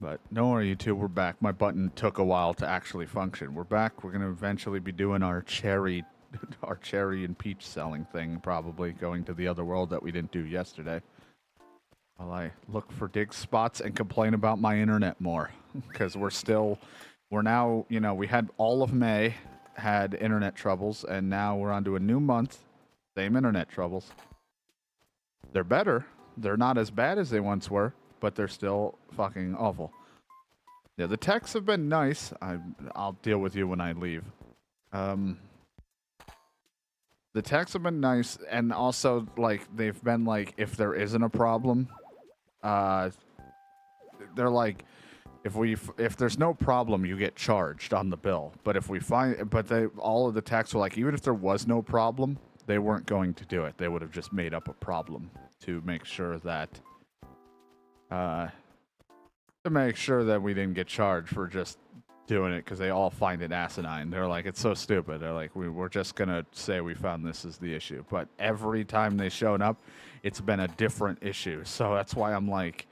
But don't worry, you two, we're back. My button took a while to actually function. We're back. We're gonna eventually be doing our cherry, our cherry and peach selling thing. Probably going to the other world that we didn't do yesterday. While I look for dig spots and complain about my internet more, because we're now, we had all of May had internet troubles, and now we're on to a new month, same internet troubles. They're better. They're not as bad as they once were, but they're still fucking awful. Yeah, the techs have been nice. I'll deal with you when I leave. Um, the techs have been nice, and also like they've been like, if there isn't a problem, uh, they're like, if there's no problem, you get charged on the bill. But if we find, but they all of the techs were like, even if there was no problem, they weren't going to do it. They would have just made up a problem to make sure that, uh, we didn't get charged for just doing it because they all find it asinine. They're like, it's so stupid. They're like, we're just gonna say we found this is the issue. But every time they showed up, it's been a different issue. So that's why I'm like,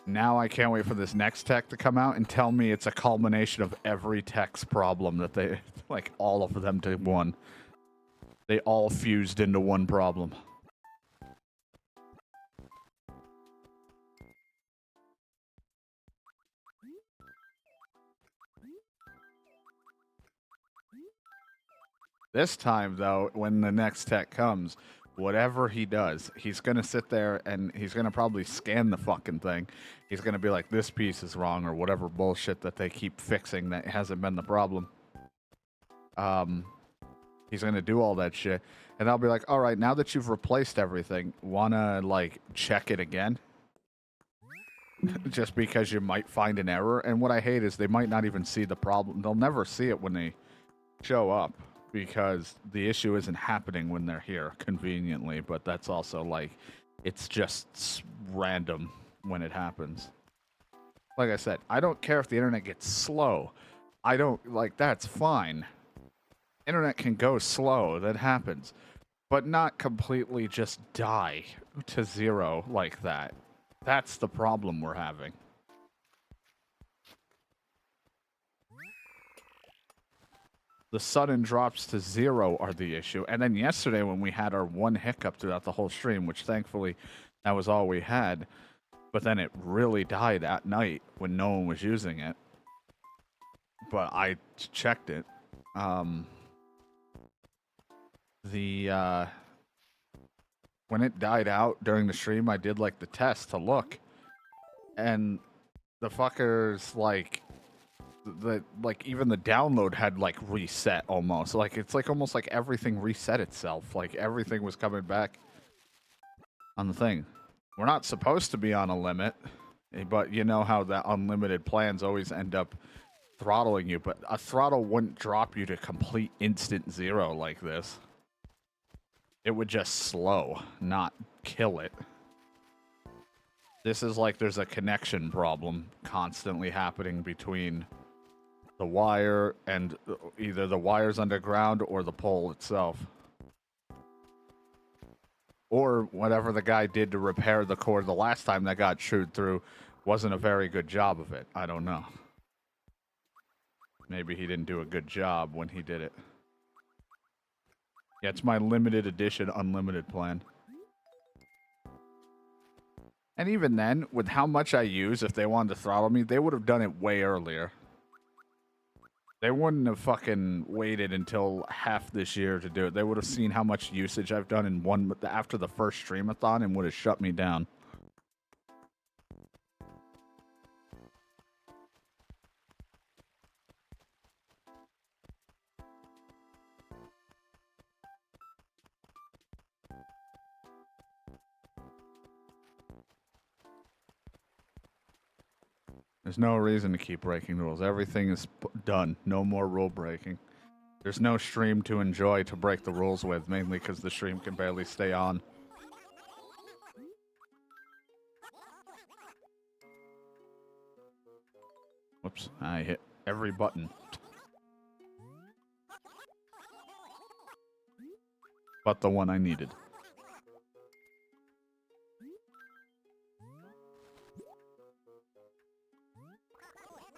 now I can't wait for this next tech to come out and tell me it's a culmination of every tech's problem that they, like all of them to one. They all fused into one problem. This time, though, when the next tech comes, whatever he does, he's going to sit there and he's going to probably scan the fucking thing. He's going to be like, this piece is wrong or whatever bullshit that they keep fixing that hasn't been the problem. He's going to do all that shit. And I'll be like, all right, now that you've replaced everything, want to, like, check it again? Just because you might find an error. And what I hate is they might not even see the problem. They'll never see it when they show up, because the issue isn't happening when they're here conveniently, but that's also like, it's just random when it happens. Like I said, I don't care if the internet gets slow. I don't, like, that's fine. Internet can go slow, that happens, but not completely just die to zero like that. That's the problem we're having. The sudden drops to zero are the issue. And then yesterday when we had our one hiccup throughout the whole stream, which thankfully that was all we had, but then it really died at night when no one was using it. But I checked it. When it died out during the stream, I did like the test to look, and the fuckers like even the download had like reset almost. Like it's like almost like everything reset itself. Like everything was coming back on the thing. We're not supposed to be on a limit, but you know how the unlimited plans always end up throttling you, but a throttle wouldn't drop you to complete instant zero like this. It would just slow, not kill it. This is like there's a connection problem constantly happening between the wire and either the wires underground or the pole itself. Or whatever the guy did to repair the cord the last time that got chewed through wasn't a very good job of it. I don't know. Maybe he didn't do a good job when he did it. Yeah, it's my limited edition unlimited plan. And even then, with how much I use, if they wanted to throttle me, they would have done it way earlier. They wouldn't have fucking waited until half this year to do it. They would have seen how much usage I've done in one after the first streamathon and would have shut me down. There's no reason to keep breaking rules. Everything is done. No more rule breaking. There's no stream to enjoy to break the rules with, mainly because the stream can barely stay on. Whoops, I hit every button. But the one I needed.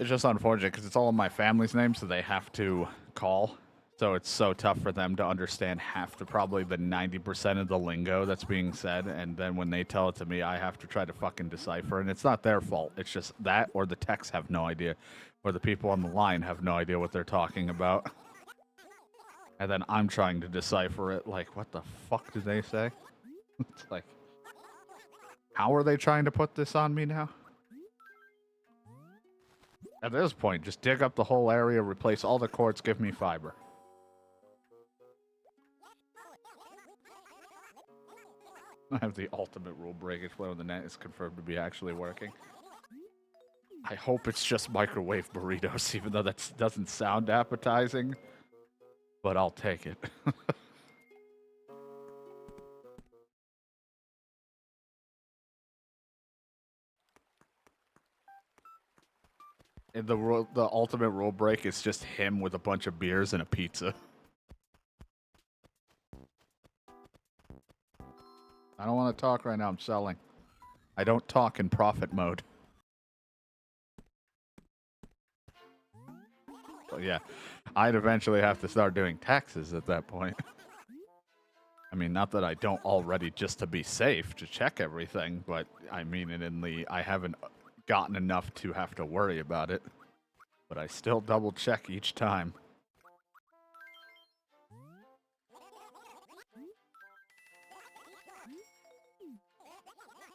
just unfortunate because it's all in my family's name, so they have to call. So it's so tough for them to understand probably the 90% of the lingo that's being said, and then when they tell it to me, I have to try to fucking decipher, and it's not their fault. It's just that, or the techs have no idea, or the people on the line have no idea what they're talking about. And then I'm trying to decipher it, like, what the fuck did they say? It's like, how are they trying to put this on me now? At this point, just dig up the whole area, replace all the quartz, give me fiber. I have the ultimate rule breakage when the net is confirmed to be actually working. I hope it's just microwave burritos, even though that doesn't sound appetizing. But I'll take it. And the ultimate rule break is just him with a bunch of beers and a pizza. I don't want to talk right now. I'm selling. I don't talk in profit mode. But yeah, I'd eventually have to start doing taxes at that point. I mean, not that I don't already, just to be safe, to check everything, but I mean it in the, I haven't gotten enough to have to worry about it. But I still double check each time.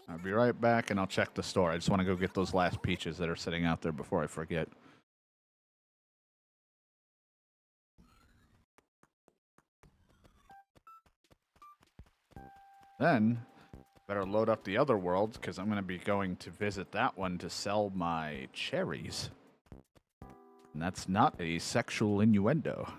I'll be right back and I'll check the store. I just want to go get those last peaches that are sitting out there before I forget. Then, better load up the other world, because I'm going to be going to visit that one to sell my cherries. And that's not a sexual innuendo.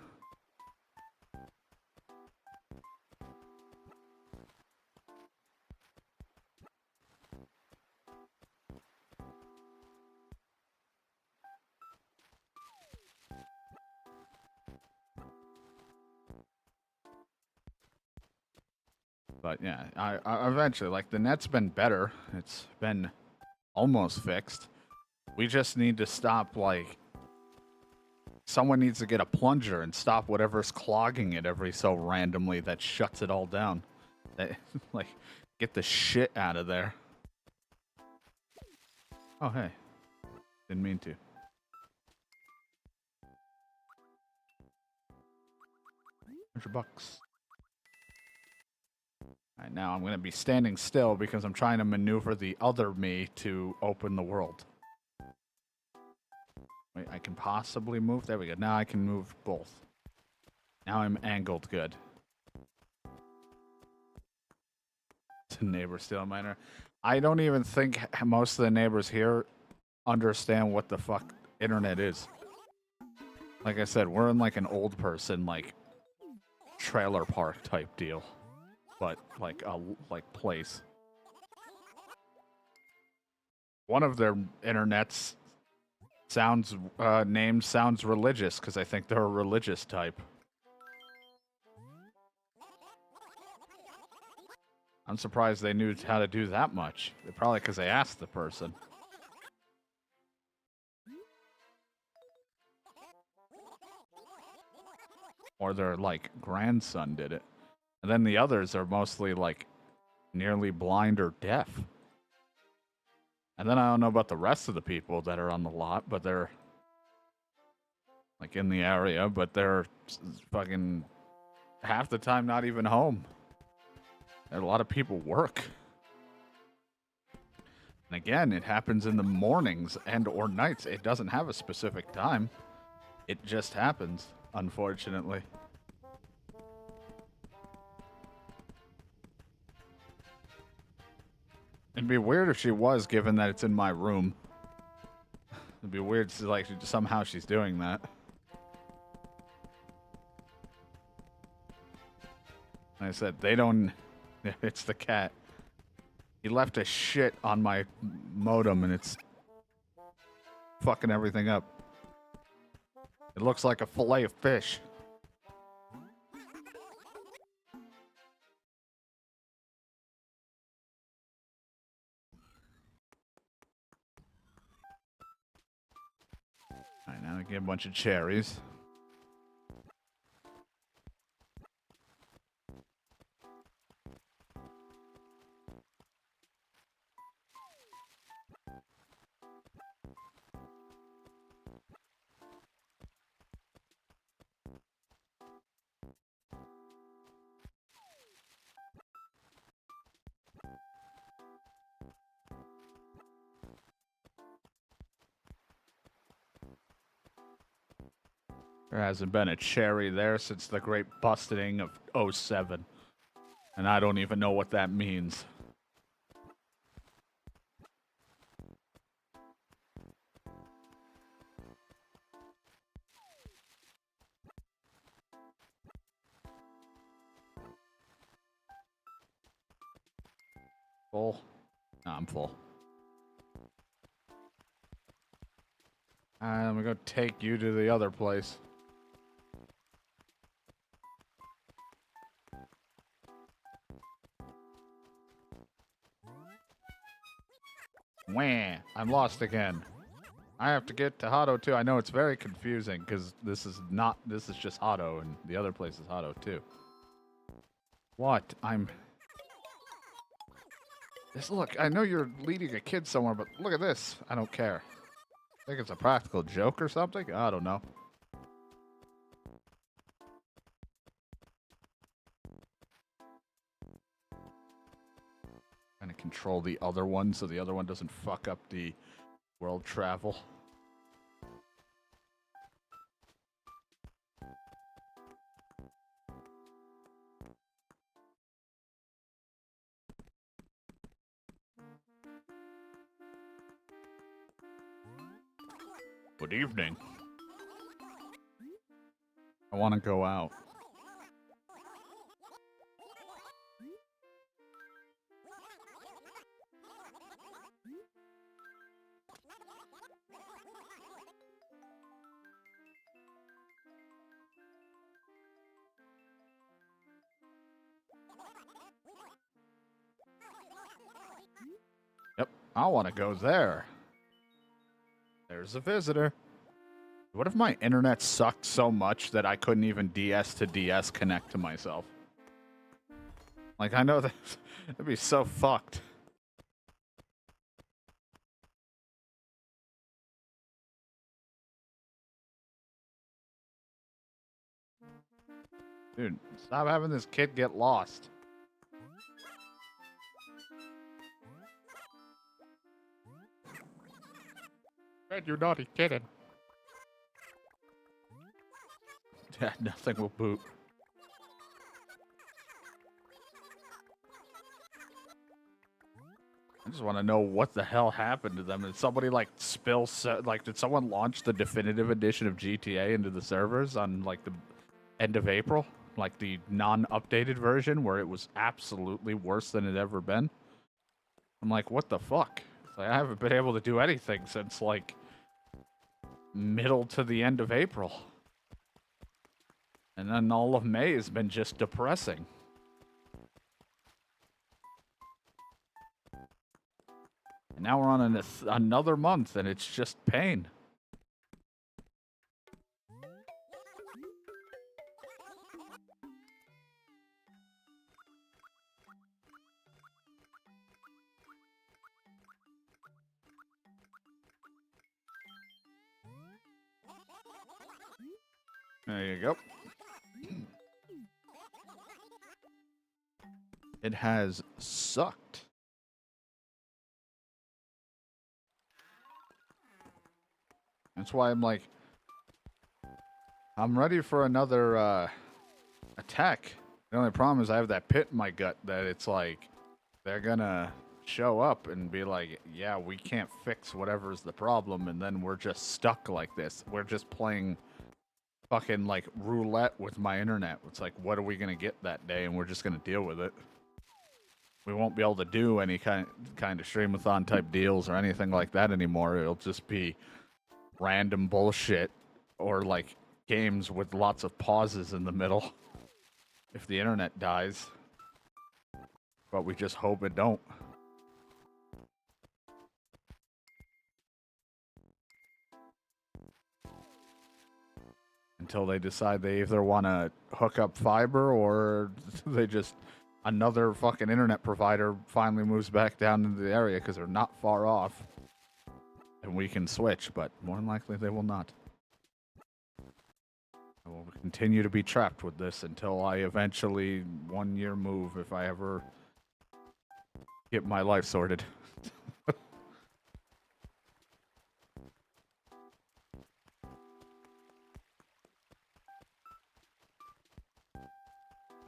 But yeah, I eventually, like, the net's been better. It's been almost fixed. We just need to stop, like, someone needs to get a plunger and stop whatever's clogging it every so randomly that shuts it all down. Like, get the shit out of there. Oh, hey. Didn't mean to. $100. Alright, now I'm going to be standing still because I'm trying to maneuver the other me to open the world. Wait, I can possibly move? There we go. Now I can move both. Now I'm angled good. It's a neighbor stealing my internet. I don't even think most of the neighbors here understand what the fuck internet is. Like I said, we're in like an old person, like, trailer park type deal. But like a place. One of their internets name sounds religious because I think they're a religious type. I'm surprised they knew how to do that much. Probably because they asked the person. Or their, like, grandson did it. And then the others are mostly, like, nearly blind or deaf. And then I don't know about the rest of the people that are on the lot, but they're, like, in the area, but they're fucking half the time not even home. A lot of people work. And again, it happens in the mornings and or nights. It doesn't have a specific time. It just happens, unfortunately. It'd be weird if she was, given that it's in my room. It'd be weird to, like, somehow she's doing that. Like I said, they don't... It's the cat. He left a shit on my modem, and it's fucking everything up. It looks like a fillet of fish. And I get a bunch of cherries. There hasn't been a cherry there since the great busting of '07. And I don't even know what that means. Full? No, I'm full. I'm gonna take you to the other place. Wah! I'm lost again. I have to get to Hado too. I know it's very confusing because this is just Hado and the other place is Hado too. What? Look, I know you're leading a kid somewhere, but look at this. I don't care. Think it's a practical joke or something? I don't know. Trying to control the other one so the other one doesn't fuck up the world travel. Good evening. I want to go out. Yep, I want to go there. There's a visitor. What if my internet sucked so much that I couldn't even DS to DS connect to myself? Like, I know that that'd be so fucked. Dude, stop having this kid get lost. Man, you're naughty kidding. Yeah, nothing will boot. I just want to know what the hell happened to them. Did somebody like did someone launch the definitive edition of GTA into the servers on like the end of April? Like the non-updated version where it was absolutely worse than it ever been? I'm like, what the fuck? Like, I haven't been able to do anything since like middle to the end of April. And then all of May has been just depressing. And now we're on another month, and it's just pain. There you go. It has sucked. That's why I'm like, I'm ready for another attack. The only problem is I have that pit in my gut that it's like, they're gonna show up and be like, yeah, we can't fix whatever's the problem, and then we're just stuck like this. We're just playing fucking like roulette with my internet. It's like, what are we gonna get that day? And we're just gonna deal with it. We won't be able to do any kind of streamathon type deals or anything like that anymore. It'll just be random bullshit or like games with lots of pauses in the middle if the internet dies. But we just hope it don't. until they decide they either want to hook up fiber or they just another fucking internet provider finally moves back down into the area because they're not far off. And we can switch, but more than likely they will not. I will continue to be trapped with this until I eventually 1 year move if I ever get my life sorted.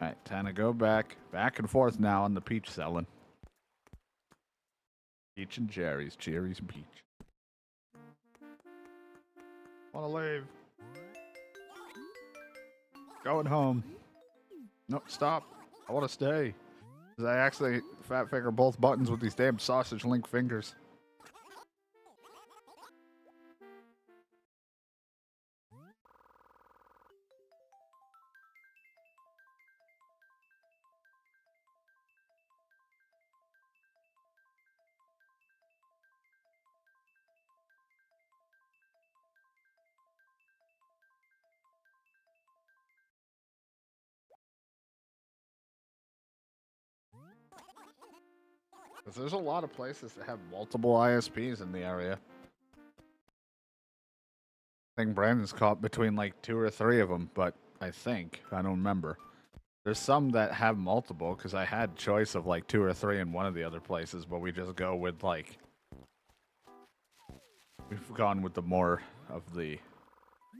Alright, time to go back and forth now on the peach selling. Peach and cherries, cherries and peach. Wanna leave. Going home. Nope, stop. I wanna stay. Cause I actually fat finger both buttons with these damn sausage link fingers. Because there's a lot of places that have multiple ISPs in the area. I think Brandon's caught between like 2 or 3 of them, but I don't remember. There's some that have multiple because I had choice of like 2 or 3 in one of the other places, but we just go with like, we've gone with the more of the,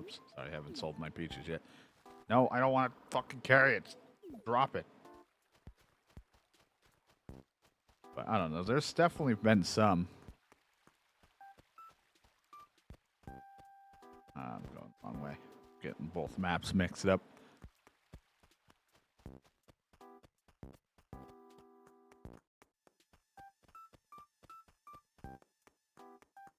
oops, sorry, I haven't sold my peaches yet. No, I don't want to fucking carry it. Drop it. But I don't know. There's definitely been some. I'm going the wrong way. Getting both maps mixed up.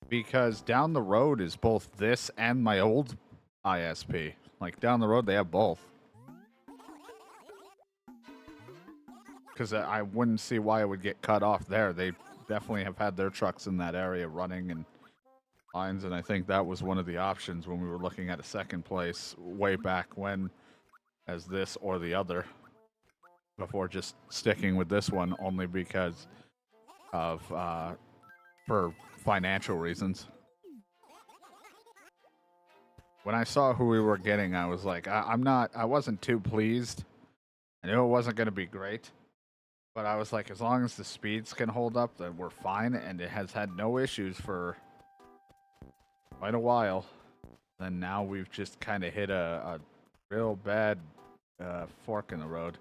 Because down the road is both this and my old ISP. Like down the road, they have both. Because I wouldn't see why it would get cut off there. They definitely have had their trucks in that area running and lines, and I think that was one of the options when we were looking at a second place way back when, as this or the other, before just sticking with this one only because of for financial reasons. When I saw who we were getting, I was like, I wasn't too pleased. I knew it wasn't going to be great. But I was like, as long as the speeds can hold up, then we're fine. And it has had no issues for quite a while. Then now we've just kind of hit a real bad fork in the road.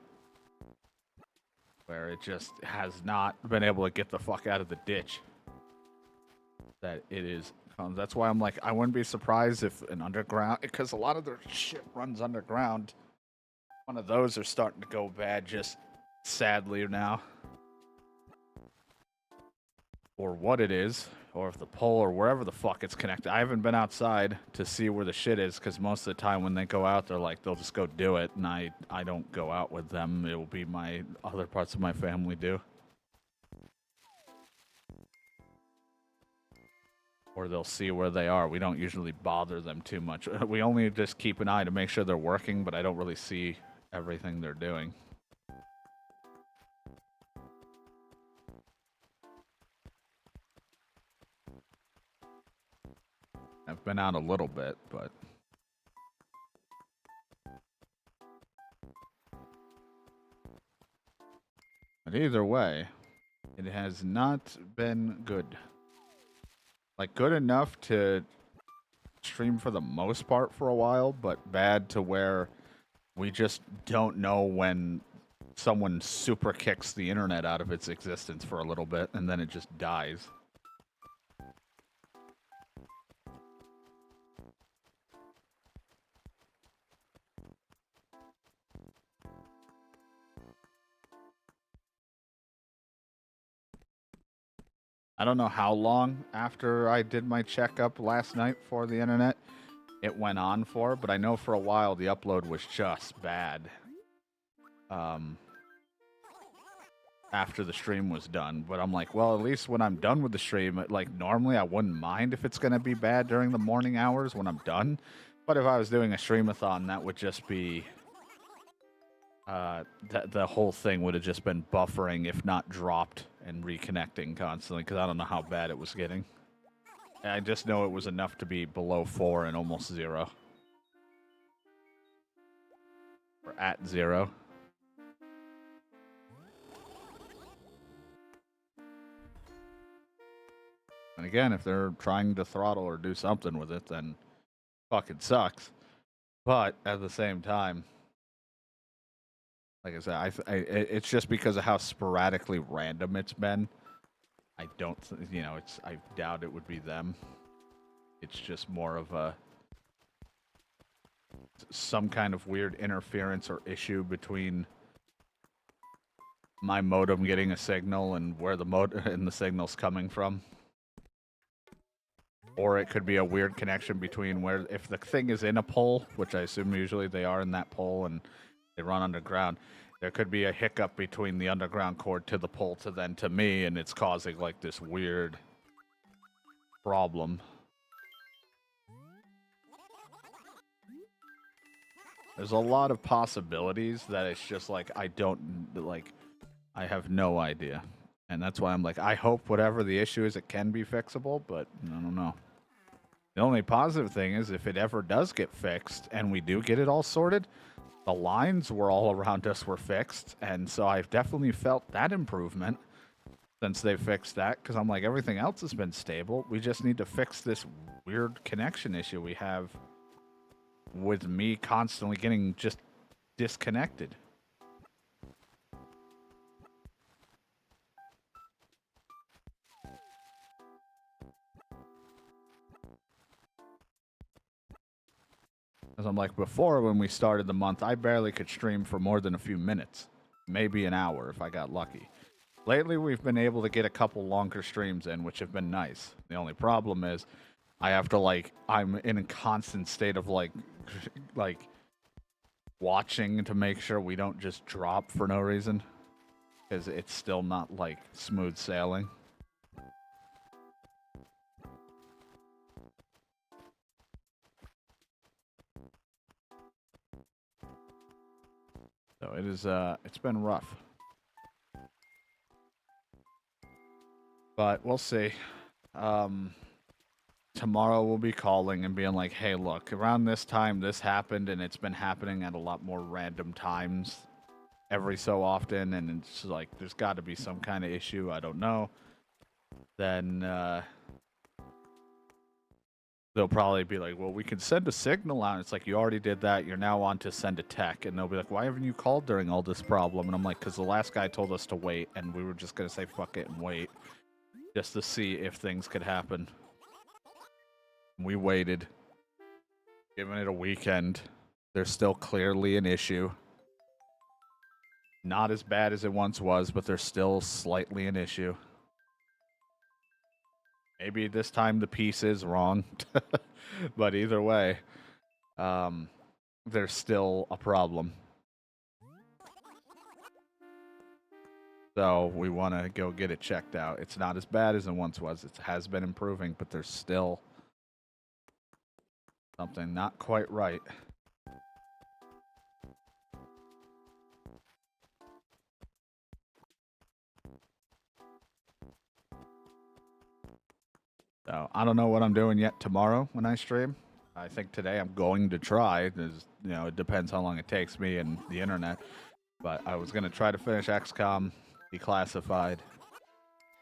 Where it just has not been able to get the fuck out of the ditch. That it is. That's why I'm like, I wouldn't be surprised if an underground, because a lot of their shit runs underground. One of those are starting to go bad just sadly now. Or what it is, or if the pole or wherever the fuck it's connected. I haven't been outside to see where the shit is because most of the time when they go out, they're like, they'll just go do it, and I don't go out with them. It will be my other parts of my family do. Or they'll see where they are. We don't usually bother them too much. We only just keep an eye to make sure they're working, but I don't really see everything they're doing. I've been out a little bit, but either way, it has not been good. Like, good enough to stream for the most part for a while, but bad to where we just don't know when someone super kicks the internet out of its existence for a little bit, and then it just dies. I don't know how long after I did my checkup last night for the internet it went on for, but I know for a while the upload was just bad. After the stream was done, but I'm like, well, at least when I'm done with the stream, like normally I wouldn't mind if it's gonna be bad during the morning hours when I'm done, But if I was doing a streamathon, that would just be the whole thing would have just been buffering, if not dropped, and reconnecting constantly, because I don't know how bad it was getting. I just know it was enough to be below 4 and almost 0. Or at 0. And again, if they're trying to throttle or do something with it, then fucking sucks. But at the same time, like I said, it's just because of how sporadically random it's been. I don't, you know, I doubt it would be them. It's just more of some kind of weird interference or issue between my modem getting a signal and where the signal's coming from. Or it could be a weird connection between where, if the thing is in a pole, which I assume usually they are in that pole and they run underground, there could be a hiccup between the underground cord to the pole to me, and it's causing like this weird problem. There's a lot of possibilities that it's just like I have no idea. And that's why I'm like, I hope whatever the issue is, it can be fixable, but I don't know. The only positive thing is if it ever does get fixed and we do get it all sorted, the lines were all around us were fixed. And so I've definitely felt that improvement since they fixed that, because I'm like, everything else has been stable. We just need to fix this weird connection issue we have with me constantly getting just disconnected. As I'm like, before when we started the month, I barely could stream for more than a few minutes, maybe an hour if I got lucky. Lately, we've been able to get a couple longer streams in, which have been nice. The only problem is I have to I'm in a constant state of like watching to make sure we don't just drop for no reason, because it's still not like smooth sailing. So it is, it's been rough. But we'll see. Tomorrow we'll be calling and being like, hey, look, around this time this happened, and it's been happening at a lot more random times every so often, and it's like, there's got to be some kind of issue, I don't know. Then, they'll probably be like, well, we can send a signal out. It's like, you already did that. You're now on to send a tech. And they'll be like, why haven't you called during all this problem? And I'm like, because the last guy told us to wait, and we were just going to say fuck it and wait just to see if things could happen. We waited, giving it a weekend. There's still clearly an issue. Not as bad as it once was, but there's still slightly an issue. Maybe this time the piece is wrong, but either way, there's still a problem. So we want to go get it checked out. It's not as bad as it once was. It has been improving, but there's still something not quite right. So I don't know what I'm doing yet tomorrow when I stream. I think today I'm going to try. There's, you know, it depends how long it takes me and the internet. But I was going to try to finish XCOM Declassified,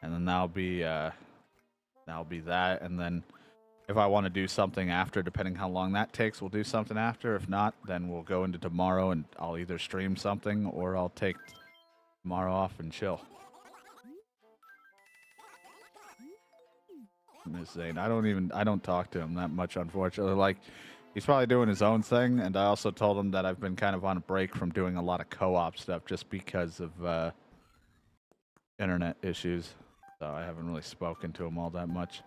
and then that'll be that. And then if I want to do something after, depending how long that takes, we'll do something after. If not, then we'll go into tomorrow, and I'll either stream something or I'll take tomorrow off and chill. Miss Zane, I don't talk to him that much, unfortunately. Like, he's probably doing his own thing, and I also told him that I've been kind of on a break from doing a lot of co-op stuff just because of internet issues. So I haven't really spoken to him all that much.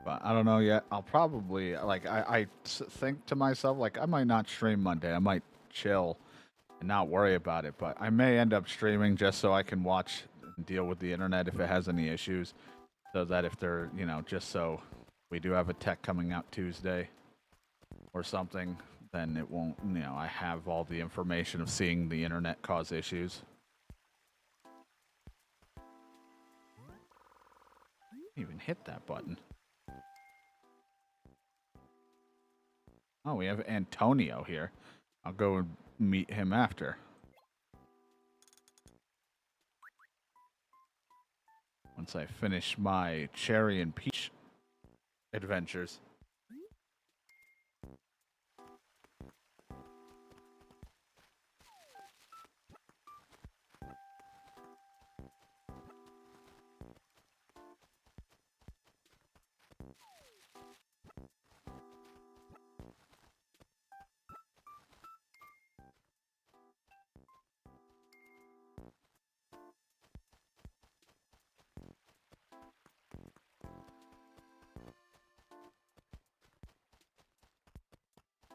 But I don't know yet. I'll probably, like, think to myself, like, I might not stream Monday. I might chill and not worry about it. But I may end up streaming just so I can watch and deal with the internet if it has any issues. So that if they're, just so we do have a tech coming out Tuesday or something, then it won't, I have all the information of seeing the internet cause issues. Even hit that button. Oh, we have Antonio here. I'll go and meet him after. Once I finish my cherry and peach adventures.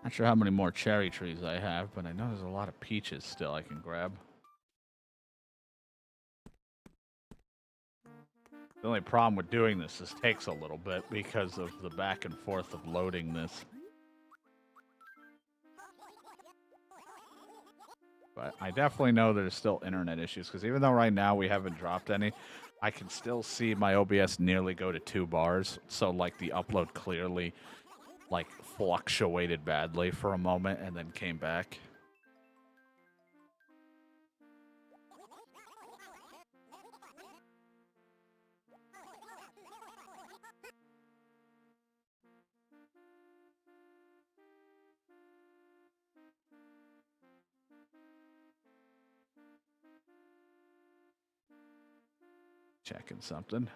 Not sure how many more cherry trees I have, but I know there's a lot of peaches still I can grab. The only problem with doing this is it takes a little bit because of the back and forth of loading this. But I definitely know there's still internet issues because even though right now we haven't dropped any, I can still see my OBS nearly go to 2 bars. So like the upload clearly like fluctuated badly for a moment and then came back. Checking something.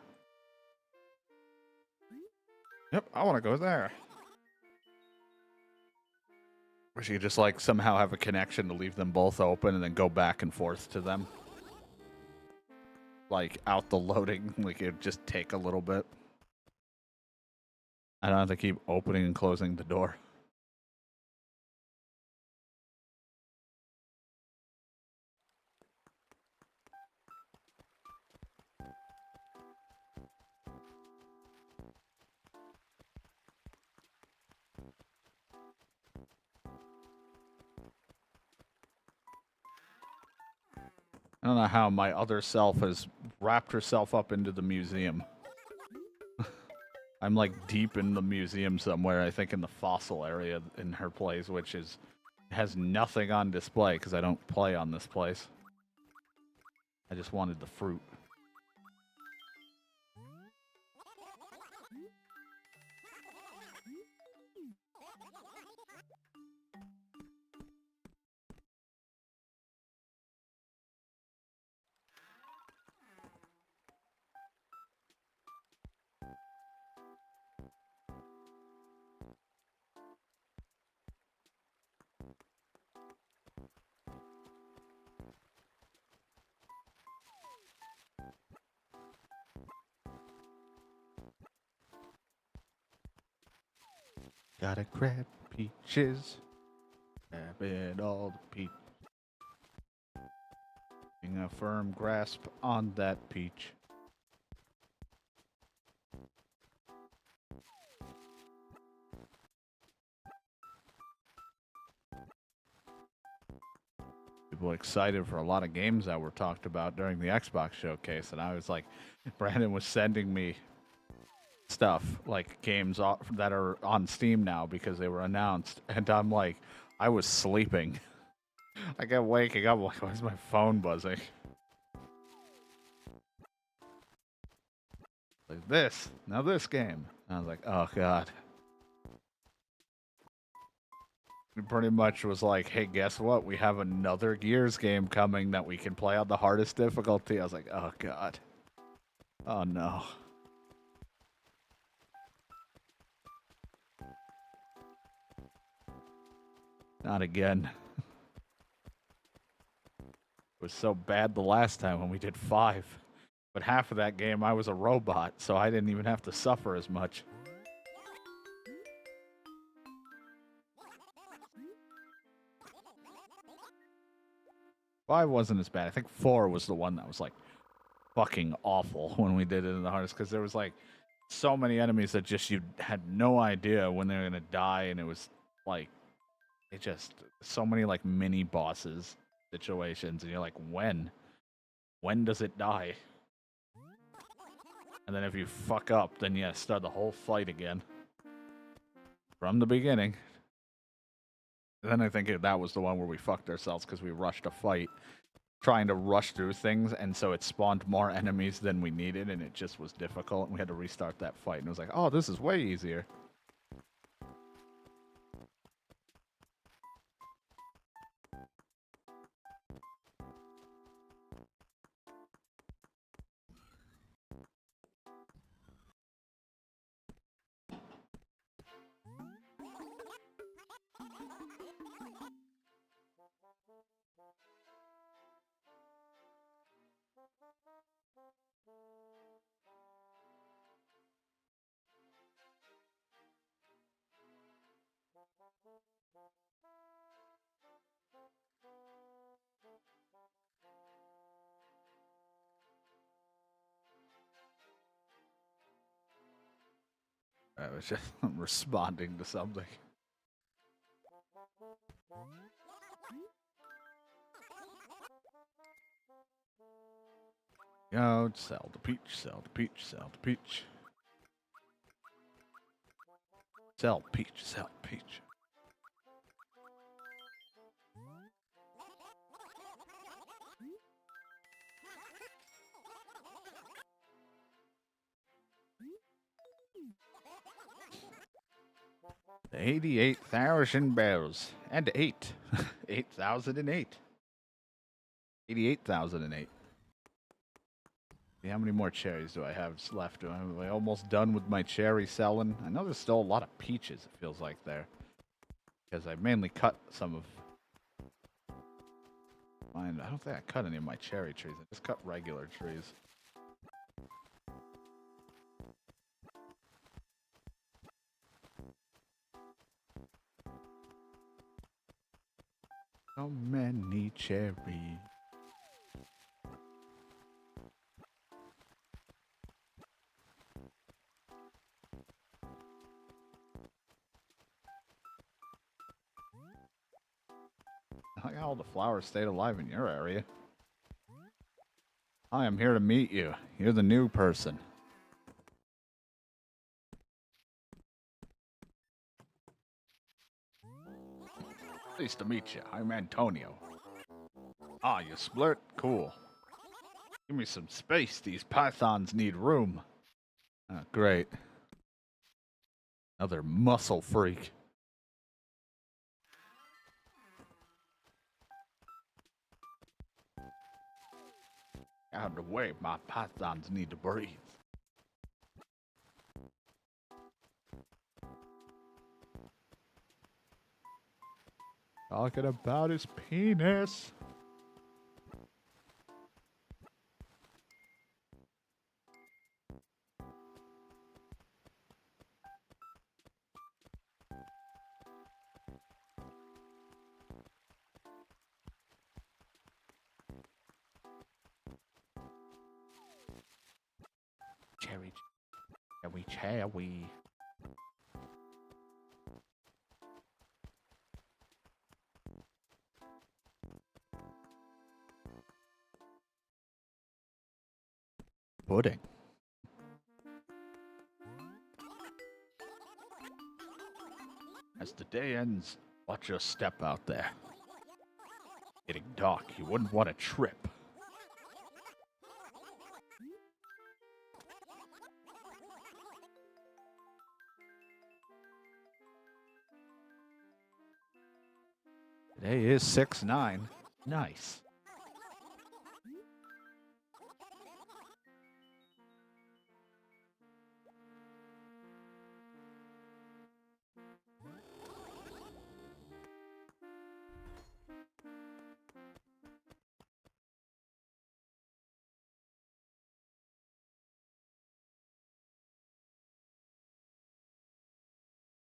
Yep, I want to go there. Wish you could just like somehow have a connection to leave them both open and then go back and forth to them. Like out the loading, like it'd just take a little bit. I don't have to keep opening and closing the door. I don't know how my other self has wrapped herself up into the museum. I'm like deep in the museum somewhere, I think in the fossil area in her place, which has nothing on display because I don't play on this place. I just wanted the fruit. Gotta grab peaches. Grabbing all the peach. Getting a firm grasp on that peach. People excited for a lot of games that were talked about during the Xbox showcase, and I was like, Brandon was sending me stuff like games that are on Steam now because they were announced, and I'm like, I was sleeping. I kept waking up like, why is my phone buzzing? Like this, now this game. And I was like, oh god. It pretty much was like, hey, guess what? We have another Gears game coming that we can play on the hardest difficulty. I was like, oh god. Oh no. Not again. It was so bad the last time when we did 5. But half of that game I was a robot, so I didn't even have to suffer as much. 5 wasn't as bad. I think 4 was the one that was like fucking awful when we did it in the hardest because there was like so many enemies that just you had no idea when they were gonna die, and it was like it just so many like mini bosses situations, and you're like, when does it die? And then if you fuck up, then you start the whole fight again from the beginning. And then I think that was the one where we fucked ourselves because we rushed a fight, trying to rush through things, and so it spawned more enemies than we needed, and it just was difficult, and we had to restart that fight, and it was like, oh, this is way easier. I was just responding to something. Yo, sell the peach, sell the peach, sell the peach. Sell peach, sell peach. The 88,000 bells. And 8. 8,008. 88,008. How many more cherries do I have left? Am I almost done with my cherry selling? I know there's still a lot of peaches, it feels like, there. Because I mainly cut some of mine. I don't think I cut any of my cherry trees. I just cut regular trees. So many cherries. Look how all the flowers stayed alive in your area. I am here to meet you. You're the new person. Nice to meet you. I'm Antonio. Ah, you splurt? Cool. Give me some space. These pythons need room. Ah, great. Another muscle freak. Out of the way, my pythons need to breathe. Talking about his penis. Cherry. Cherry. Pudding. As the day ends, watch your step out there. Getting dark, you wouldn't want to trip. Today is 6/9. Nice.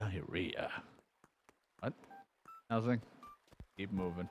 Diarrhea. What? Nothing. Keep moving.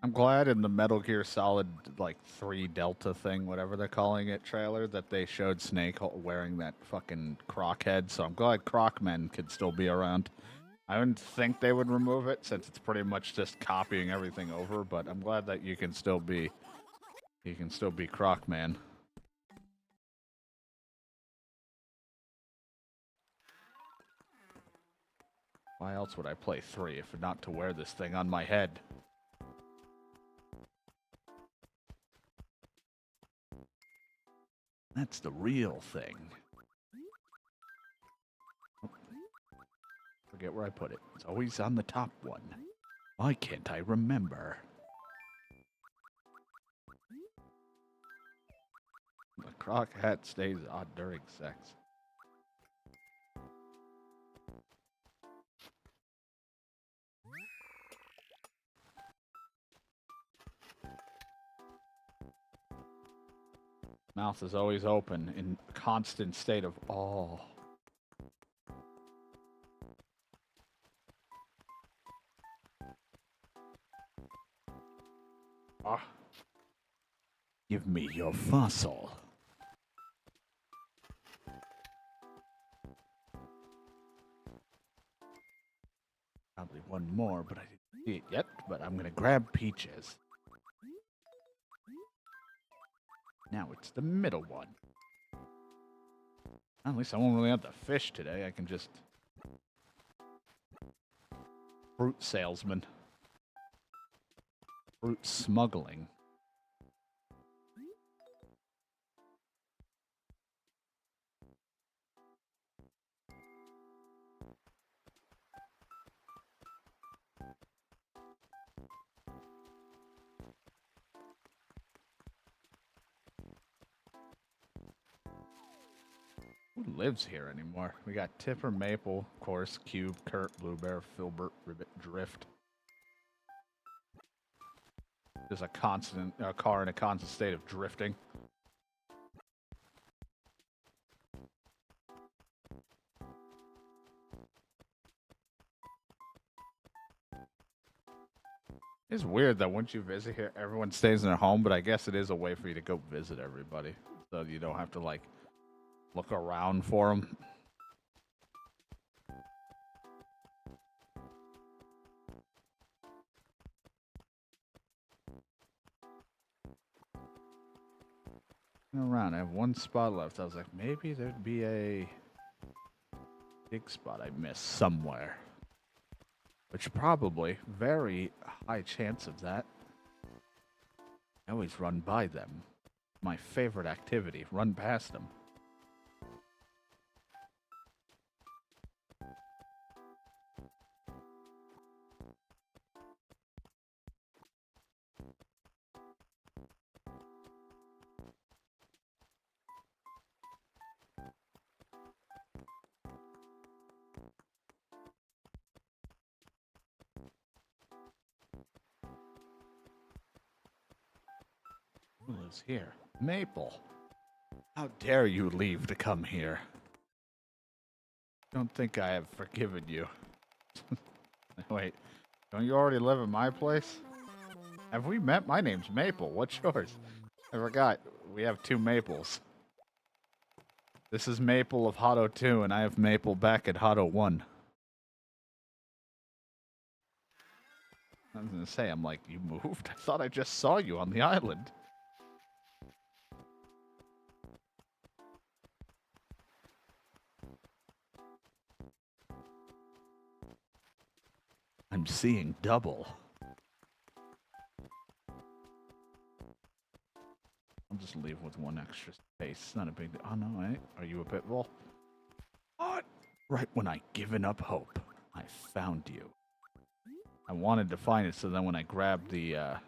I'm glad in the Metal Gear Solid like 3 Delta thing, whatever they're calling it, trailer that they showed Snake wearing that fucking croc head. So I'm glad Crocmen could still be around. I wouldn't think they would remove it since it's pretty much just copying everything over, but I'm glad that you can still be Crocman. Why else would I play 3 if not to wear this thing on my head? That's the real thing. Forget where I put it. It's always on the top one. Why can't I remember? The croc hat stays on during sex. Mouth is always open in a constant state of awe. Ah. Give me your fossil. Probably one more, but I didn't see it yet. But I'm gonna grab Peaches. Now it's the middle one. At least I won't really have to fish today. I can just... Fruit salesman. Fruit smuggling. Who lives here anymore? We got Tipper, Maple, of course, Cube, Kurt, Bluebear, Filbert, Ribbit, Drift. There's a constant car in a constant state of drifting. It's weird that once you visit here, everyone stays in their home, but I guess it is a way for you to go visit everybody, so you don't have to like look around for them. Around, I have one spot left. I was like, maybe there'd be a big spot I missed somewhere. Which probably, very high chance of that. I always run by them. My favorite activity, run past them. Who lives here? Maple. How dare you leave to come here? Don't think I have forgiven you. Wait, don't you already live in my place? Have we met? My name's Maple. What's yours? I forgot. We have 2 Maples. This is Maple of Hotto 2, and I have Maple back at Hotto 1. I was gonna say, I'm like, you moved? I thought I just saw you on the island. I'm seeing double. I'll just leave with 1 extra space. It's not a big deal. Oh, no, eh? Are you a pit bull? What? Right when I'd given up hope, I found you. I wanted to find it so then when I grabbed the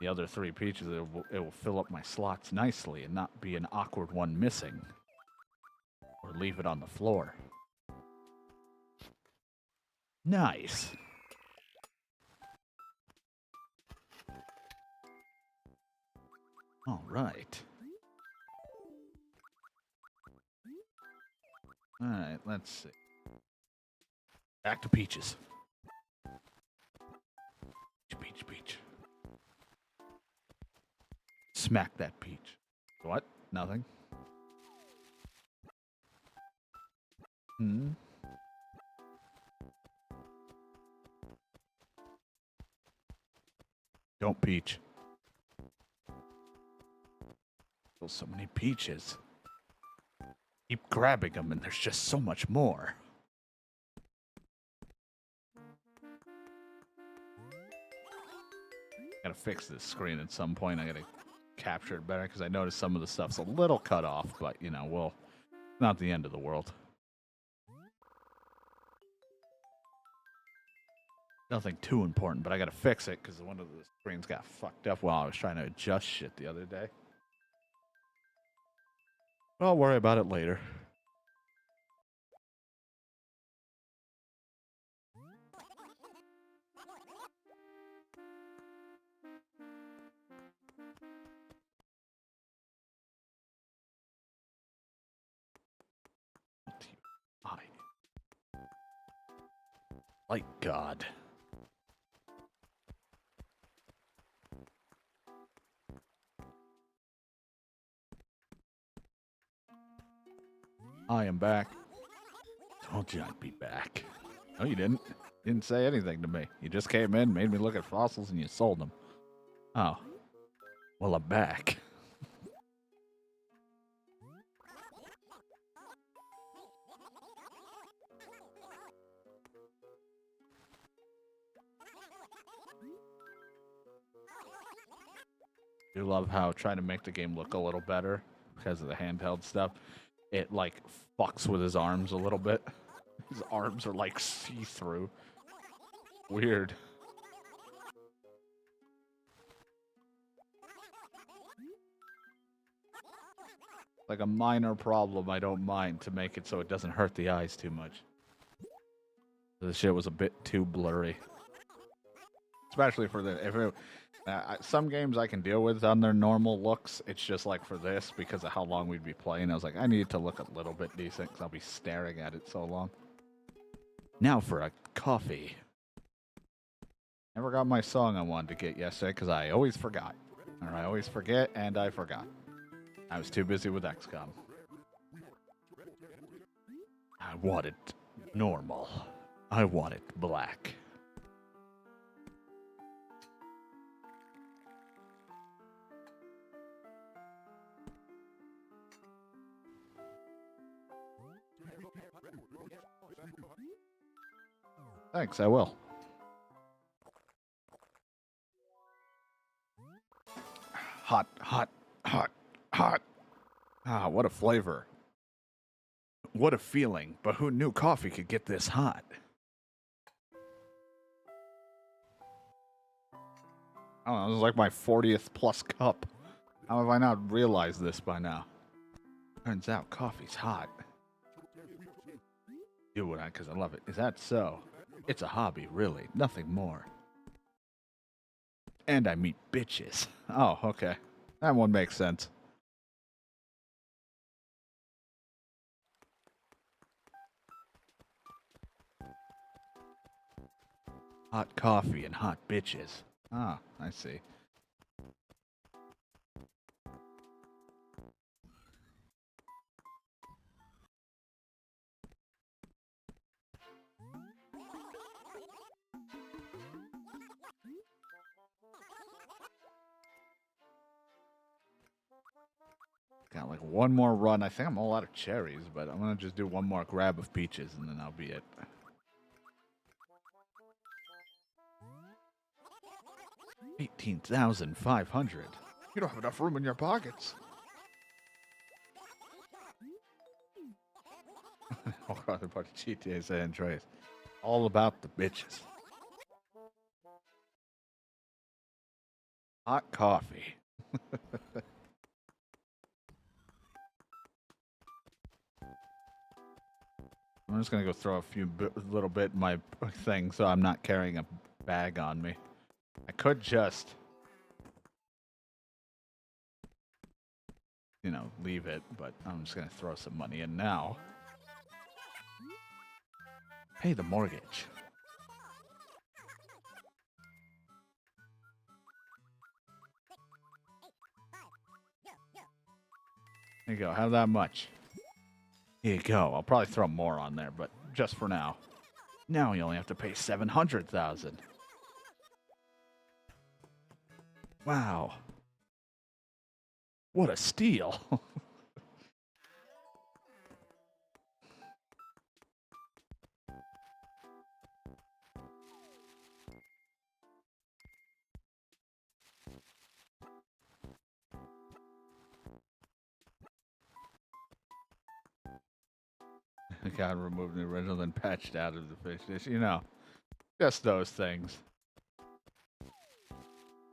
other 3 peaches, it will fill up my slots nicely and not be an awkward one missing. Or leave it on the floor. Nice. All right. All right, let's see. Back to peaches. Peach, peach. Smack that peach. What? Nothing. Hmm. Don't peach. There's so many peaches. Keep grabbing them, and there's just so much more. Gotta fix this screen at some point. I gotta capture it better because I noticed some of the stuff's a little cut off, but you know, well, not the end of the world. Nothing too important, but I gotta fix it because one of the screens got fucked up while I was trying to adjust shit the other day. I'll worry about it later. Like God. I am back. Told you I'd be back. No, you didn't. You didn't say anything to me. You just came in, made me look at fossils, and you sold them. Oh. Well, I'm back. I do love how trying to make the game look a little better because of the handheld stuff. It like fucks with his arms a little bit. His arms are like see-through. Weird. Like a minor problem I don't mind to make it so it doesn't hurt the eyes too much. This shit was a bit too blurry. Especially for the... some games I can deal with on their normal looks. It's just like for this, because of how long we'd be playing, I was like, I need to look a little bit decent because I'll be staring at it so long. Now for a coffee. Never got my song I wanted to get yesterday because I always forgot. Or I always forget, and I forgot. I was too busy with XCOM. I want it normal. I want it black. Thanks, I will. Hot, hot, hot, hot. Ah, what a flavor. What a feeling, but who knew coffee could get this hot? I don't know, this is like my 40th plus cup. How have I not realized this by now? Turns out coffee's hot. Do it because I love it. Is that so? It's a hobby, really. Nothing more. And I meet bitches. Oh, okay. That one makes sense. Hot coffee and hot bitches. Ah, I see. Got like one more run. I think I'm all out of cherries, but I'm gonna just do one more grab of peaches and then that'll be it. $18,500. You don't have enough room in your pockets. Other part of GTA San Andreas. All about the bitches. Hot coffee. I'm just gonna go throw a little bit in my thing so I'm not carrying a bag on me. I could just, you know, leave it, but I'm just gonna throw some money in now. Pay the mortgage. There you go. Have that much. Here you go. I'll probably throw more on there, but just for now. Now you only have to pay 700,000. Wow. What a steal. God removed the original, then patched out of the fish dish. You know, just those things. Oh,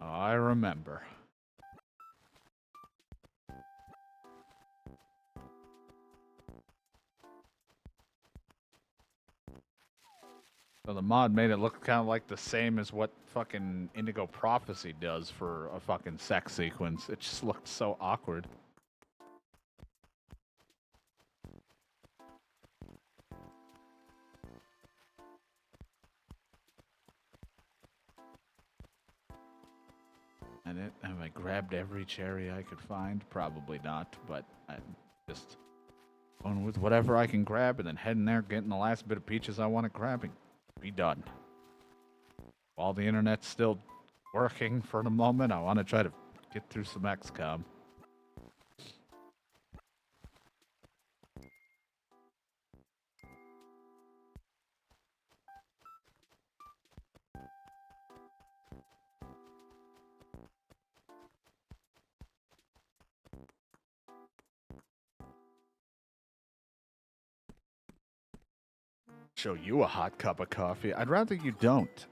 I remember. So the mod made it look kind of like the same as what fucking Indigo Prophecy does for a fucking sex sequence. It just looked so awkward. And have I grabbed every cherry I could find? Probably not, but I'm just going with whatever I can grab and then heading there, getting the last bit of peaches I want to grab and be done. While the internet's still working for the moment, I want to try to get through some XCOM. Show you a hot cup of coffee. I'd rather you don't.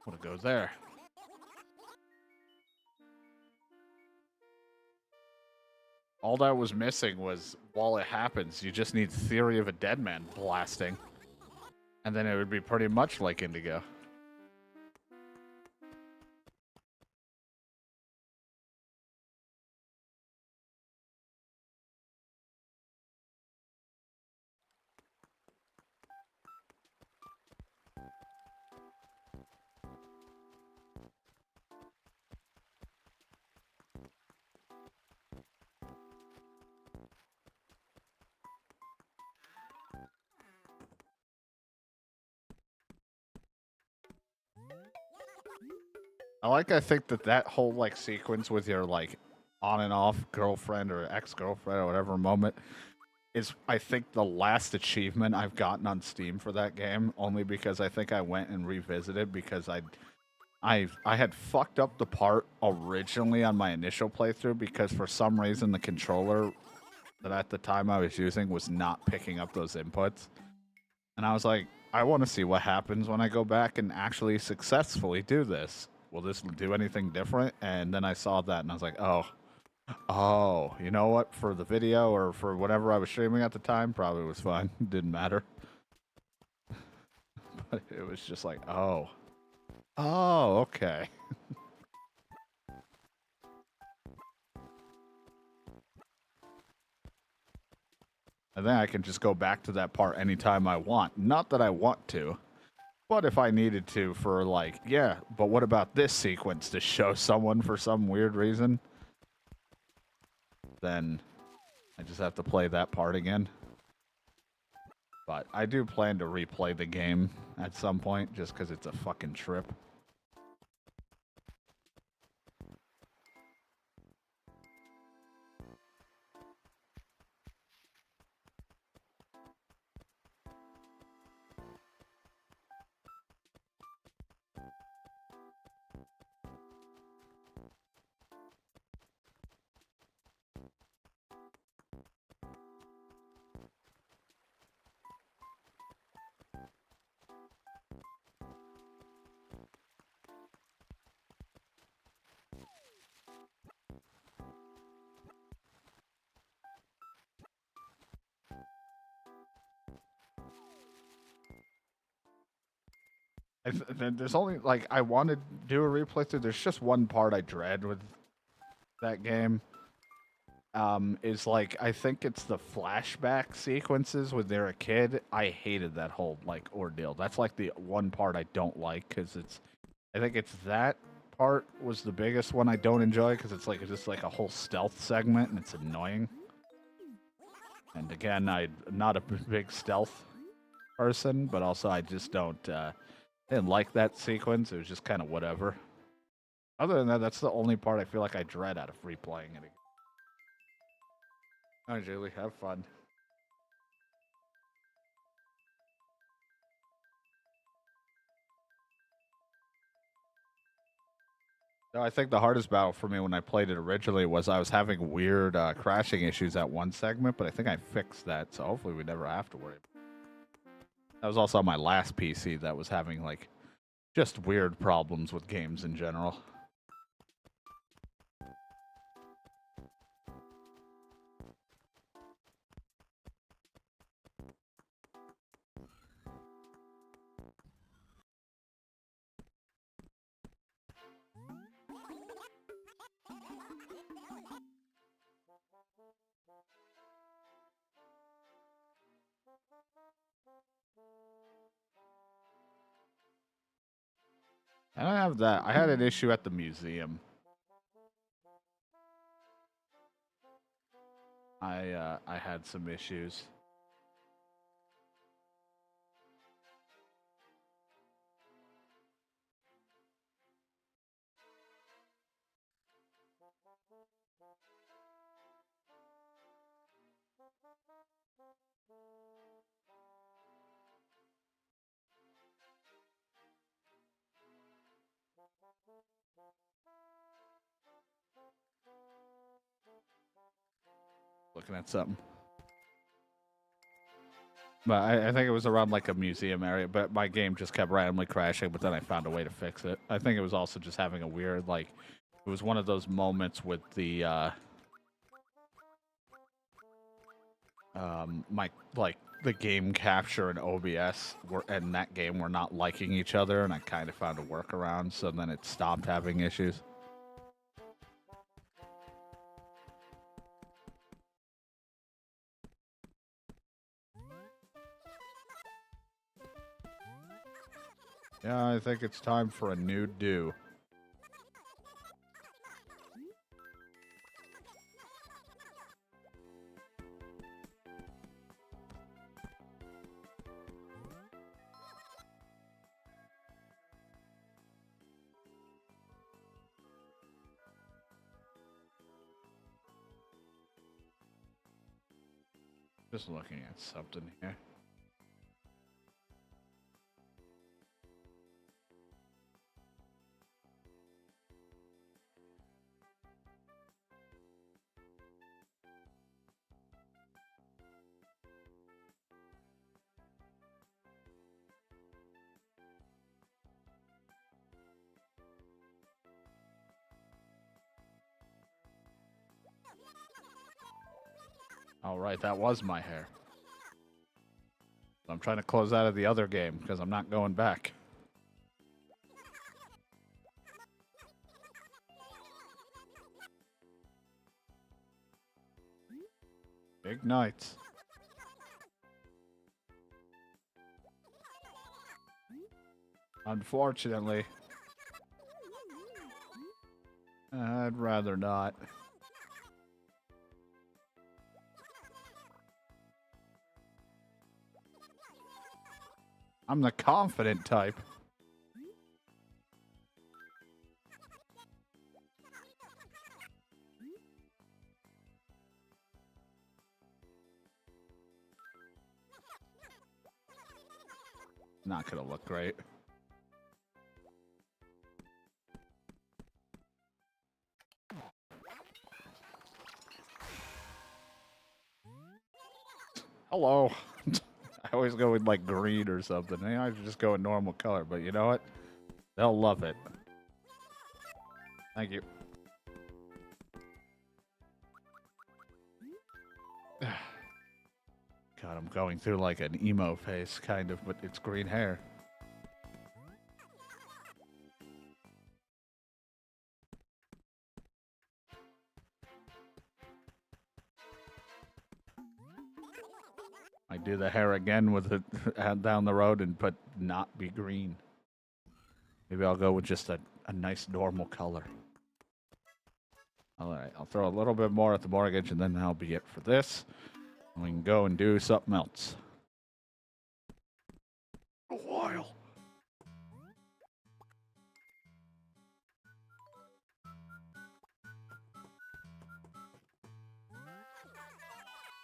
What goes there? All that was missing was, while it happens, you just need Theory of a Dead Man blasting. And then it would be pretty much like Indigo. I think that whole, like, sequence with your, like, on and off girlfriend or ex-girlfriend or whatever moment is, I think, the last achievement I've gotten on Steam for that game, only because I think I went and revisited because I had fucked up the part originally on my initial playthrough because for some reason the controller that at the time I was using was not picking up those inputs. And I was like, I want to see what happens when I go back and actually successfully do this. Will this do anything different? And then I saw that and I was like, oh, you know what? For the video or for whatever I was streaming at the time, probably was fine. Didn't matter. But it was just like, oh, okay. And then I can just go back to that part anytime I want. Not that I want to, but if I needed to for, like, yeah, but what about this sequence to show someone for some weird reason? Then I just have to play that part again. But I do plan to replay the game at some point just because it's a fucking trip. There's only like I want to do a replay through. There's just one part I dread with that game. Is like I think it's the flashback sequences when they're a kid. I hated that whole like ordeal. That's like the one part I don't like because it's. I think it's that part was the biggest one I don't enjoy because it's just like a whole stealth segment and it's annoying. And again, I'm not a big stealth person, but also I just don't. Didn't like that sequence. It was just kind of whatever. Other than that, that's the only part I feel like I dread out of replaying it again. All right, Julie, have fun. No, I think the hardest battle for me when I played it originally was I was having weird crashing issues at one segment, but I think I fixed that, so hopefully we never have to worry. That was also on my last PC that was having like just weird problems with games in general. And I have that. I had an issue at the museum. I had some issues. Looking at something. But I think it was around like a museum area, but my game just kept randomly crashing, but then I found a way to fix it. I think it was also just having a weird, like, it was one of those moments with the, the game capture and OBS and that game were not liking each other, and I kind of found a workaround, so then it stopped having issues. Yeah, I think it's time for a new do. Just looking at something here. All right, that was my hair. I'm trying to close out of the other game because I'm not going back. Ignites. Unfortunately. I'd rather not. I'm the confident type. Not gonna look great. Hello. I always go with like green or something. I should just go in normal color, but you know what? They'll love it. Thank you. God, I'm going through like an emo phase, kind of, but it's green hair. I do the hair again with it down the road and put not be green. Maybe I'll go with just a nice normal color. All right, I'll throw a little bit more at the mortgage, and then that'll be it for this. We can go and do something else. A while.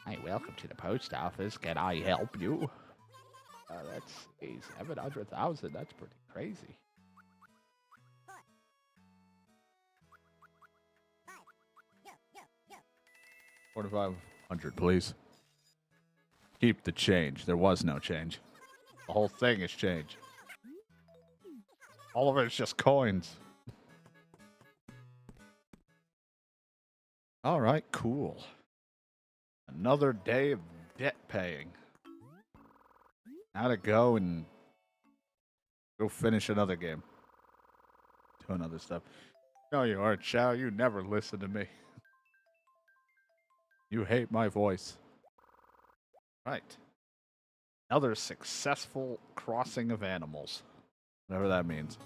Hey, welcome to the post office. Can I help you? That's 700,000. That's pretty crazy. 4,500, please. Keep the change. There was no change. The whole thing is change. All of it is just coins. All right, cool. Another day of debt paying. Now to go and go finish another game. Doing other stuff. No, you aren't, Chow. You never listen to me. You hate my voice. Right. Another successful crossing of animals. Whatever that means.